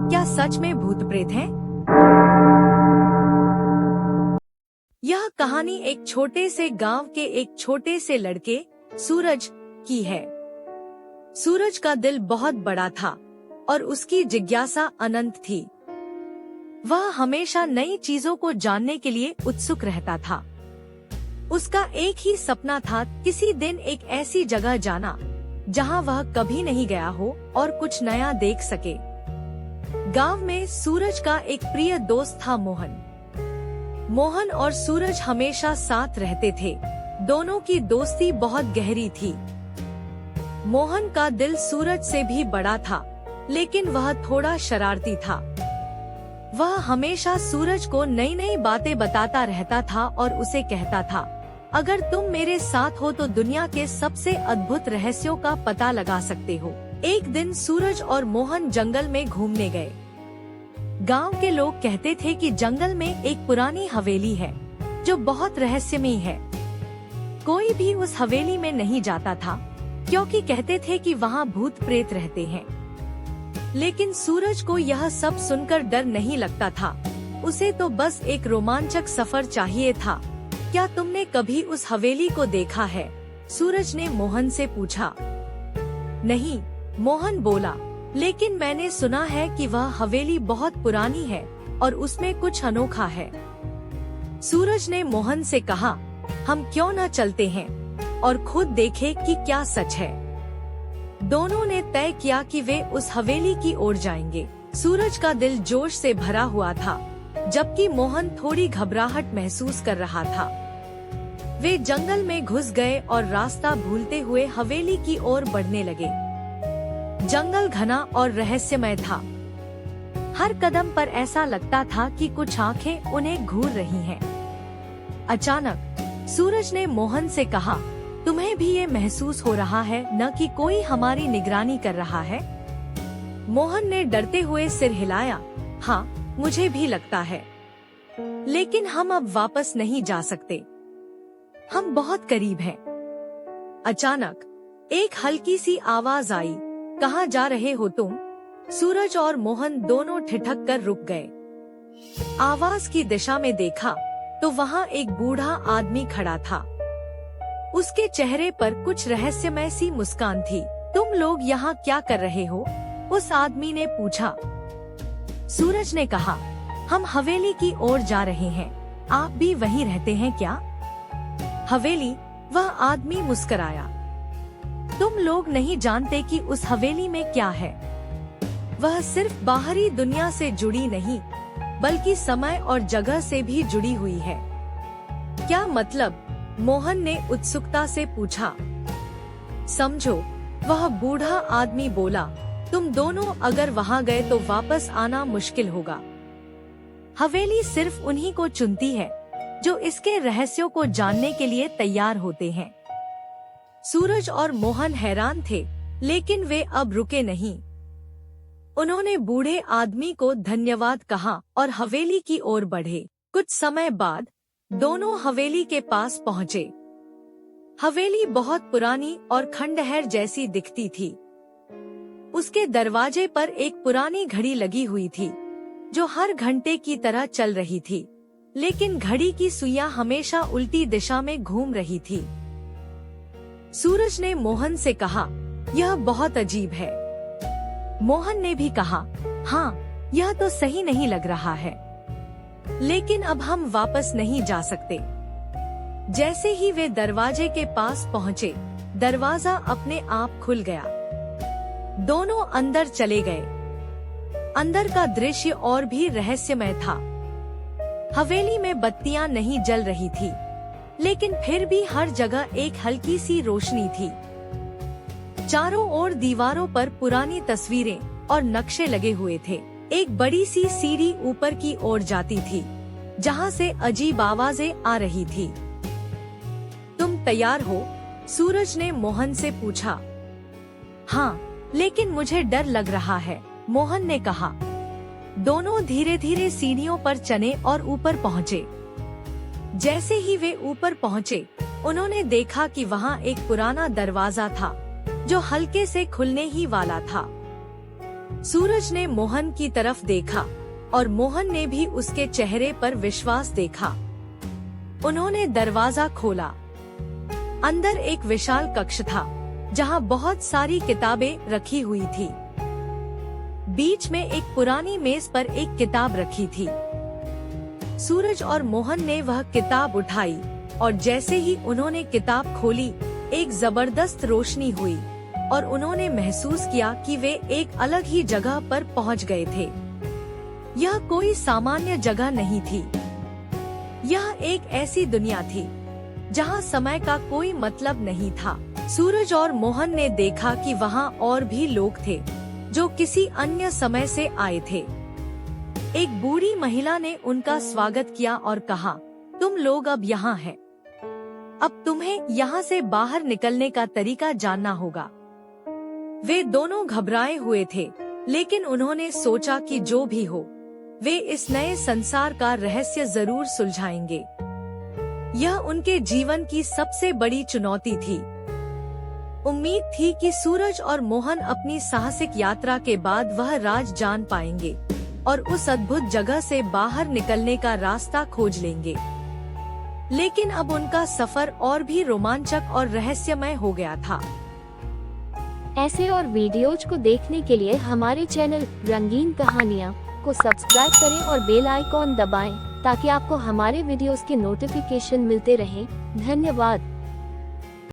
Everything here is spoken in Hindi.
क्या सच में भूत प्रेत हैं? यह कहानी एक छोटे से गांव के एक छोटे से लड़के सूरज की है। सूरज का दिल बहुत बड़ा था और उसकी जिज्ञासा अनंत थी। वह हमेशा नई चीजों को जानने के लिए उत्सुक रहता था। उसका एक ही सपना था, किसी दिन एक ऐसी जगह जाना जहां वह कभी नहीं गया हो और कुछ नया देख सके। गांव में सूरज का एक प्रिय दोस्त था, मोहन और सूरज हमेशा साथ रहते थे। दोनों की दोस्ती बहुत गहरी थी। मोहन का दिल सूरज से भी बड़ा था, लेकिन वह थोड़ा शरारती था। वह हमेशा सूरज को नई नई बातें बताता रहता था और उसे कहता था, अगर तुम मेरे साथ हो तो दुनिया के सबसे अद्भुत रहस्यों का पता लगा सकते हो। एक दिन सूरज और मोहन जंगल में घूमने गए। गांव के लोग कहते थे कि जंगल में एक पुरानी हवेली है जो बहुत रहस्यमयी है। कोई भी उस हवेली में नहीं जाता था क्योंकि कहते थे कि वहां भूत प्रेत रहते हैं। लेकिन सूरज को यह सब सुनकर डर नहीं लगता था। उसे तो बस एक रोमांचक सफर चाहिए था। क्या तुमने कभी उस हवेली को देखा है? सूरज ने मोहन से पूछा। नहीं, मोहन बोला, लेकिन मैंने सुना है कि वह हवेली बहुत पुरानी है और उसमें कुछ अनोखा है। सूरज ने मोहन से कहा, हम क्यों न चलते हैं और खुद देखें कि क्या सच है। दोनों ने तय किया कि वे उस हवेली की ओर जाएंगे। सूरज का दिल जोश से भरा हुआ था, जबकि मोहन थोड़ी घबराहट महसूस कर रहा था। वे जंगल में घुस गए और रास्ता भूलते हुए हवेली की ओर बढ़ने लगे। जंगल घना और रहस्यमय था। हर कदम पर ऐसा लगता था कि कुछ आंखें उन्हें घूर रही हैं। अचानक सूरज ने मोहन से कहा, तुम्हें भी ये महसूस हो रहा है न कि कोई हमारी निगरानी कर रहा है? मोहन ने डरते हुए सिर हिलाया। हाँ, मुझे भी लगता है, लेकिन हम अब वापस नहीं जा सकते। हम बहुत करीब हैं। अचानक एक हल्की सी आवाज आई, कहाँ जा रहे हो तुम? सूरज और मोहन दोनों ठिठक कर रुक गए। आवाज की दिशा में देखा तो वहाँ एक बूढ़ा आदमी खड़ा था। उसके चेहरे पर कुछ रहस्यमय सी मुस्कान थी। तुम लोग यहाँ क्या कर रहे हो? उस आदमी ने पूछा। सूरज ने कहा, हम हवेली की ओर जा रहे हैं। आप भी वहीं रहते हैं क्या? हवेली? वह आदमी मुस्कराया। तुम लोग नहीं जानते कि उस हवेली में क्या है। वह सिर्फ बाहरी दुनिया से जुड़ी नहीं, बल्कि समय और जगह से भी जुड़ी हुई है। क्या मतलब? मोहन ने उत्सुकता से पूछा। समझो, वह बूढ़ा आदमी बोला, तुम दोनों अगर वहाँ गए तो वापस आना मुश्किल होगा। हवेली सिर्फ उन्हीं को चुनती है जो इसके रहस्यों को जानने के लिए तैयार होते हैं। सूरज और मोहन हैरान थे, लेकिन वे अब रुके नहीं। उन्होंने बूढ़े आदमी को धन्यवाद कहा और हवेली की ओर बढ़े। कुछ समय बाद दोनों हवेली के पास पहुँचे। हवेली बहुत पुरानी और खंडहर जैसी दिखती थी। उसके दरवाजे पर एक पुरानी घड़ी लगी हुई थी जो हर घंटे की तरह चल रही थी, लेकिन घड़ी की सुइयां हमेशा उल्टी दिशा में घूम रही थी। सूरज ने मोहन से कहा, यह बहुत अजीब है। मोहन ने भी कहा, हाँ, यह तो सही नहीं लग रहा है, लेकिन अब हम वापस नहीं जा सकते। जैसे ही वे दरवाजे के पास पहुँचे, दरवाजा अपने आप खुल गया। दोनों अंदर चले गए। अंदर का दृश्य और भी रहस्यमय था। हवेली में बत्तियां नहीं जल रही थी, लेकिन फिर भी हर जगह एक हल्की सी रोशनी थी। चारों ओर दीवारों पर पुरानी तस्वीरें और नक्शे लगे हुए थे। एक बड़ी सी सीढ़ी ऊपर की ओर जाती थी, जहां से अजीब आवाजें आ रही थी। तुम तैयार हो? सूरज ने मोहन से पूछा। हाँ, लेकिन मुझे डर लग रहा है, मोहन ने कहा। दोनों धीरे धीरे सीढ़ियों पर चले और ऊपर पहुँचे। जैसे ही वे ऊपर पहुँचे, उन्होंने देखा कि वहाँ एक पुराना दरवाजा था जो हल्के से खुलने ही वाला था। सूरज ने मोहन की तरफ देखा और मोहन ने भी उसके चेहरे पर विश्वास देखा। उन्होंने दरवाजा खोला। अंदर एक विशाल कक्ष था जहां बहुत सारी किताबें रखी हुई थी। बीच में एक पुरानी मेज पर एक किताब रखी थी। सूरज और मोहन ने वह किताब उठाई और जैसे ही उन्होंने किताब खोली, एक जबरदस्त रोशनी हुई और उन्होंने महसूस किया कि वे एक अलग ही जगह पर पहुंच गए थे। यह कोई सामान्य जगह नहीं थी। यह एक ऐसी दुनिया थी जहां समय का कोई मतलब नहीं था। सूरज और मोहन ने देखा कि वहां और भी लोग थे जो किसी अन्य समय से आए थे। एक बूढ़ी महिला ने उनका स्वागत किया और कहा, तुम लोग अब यहाँ हैं। अब तुम्हें यहाँ से बाहर निकलने का तरीका जानना होगा। वे दोनों घबराए हुए थे, लेकिन उन्होंने सोचा कि जो भी हो, वे इस नए संसार का रहस्य जरूर सुलझाएंगे। यह उनके जीवन की सबसे बड़ी चुनौती थी। उम्मीद थी कि सूरज और मोहन अपनी साहसिक यात्रा के बाद वह राज जान पाएंगे और उस अद्भुत जगह से बाहर निकलने का रास्ता खोज लेंगे। लेकिन अब उनका सफर और भी रोमांचक और रहस्यमय हो गया था। ऐसे और वीडियोज को देखने के लिए हमारे चैनल रंगीन कहानियाँ को सब्सक्राइब करें और बेल आइकॉन दबाएं ताकि आपको हमारे वीडियोस के नोटिफिकेशन मिलते रहें। धन्यवाद।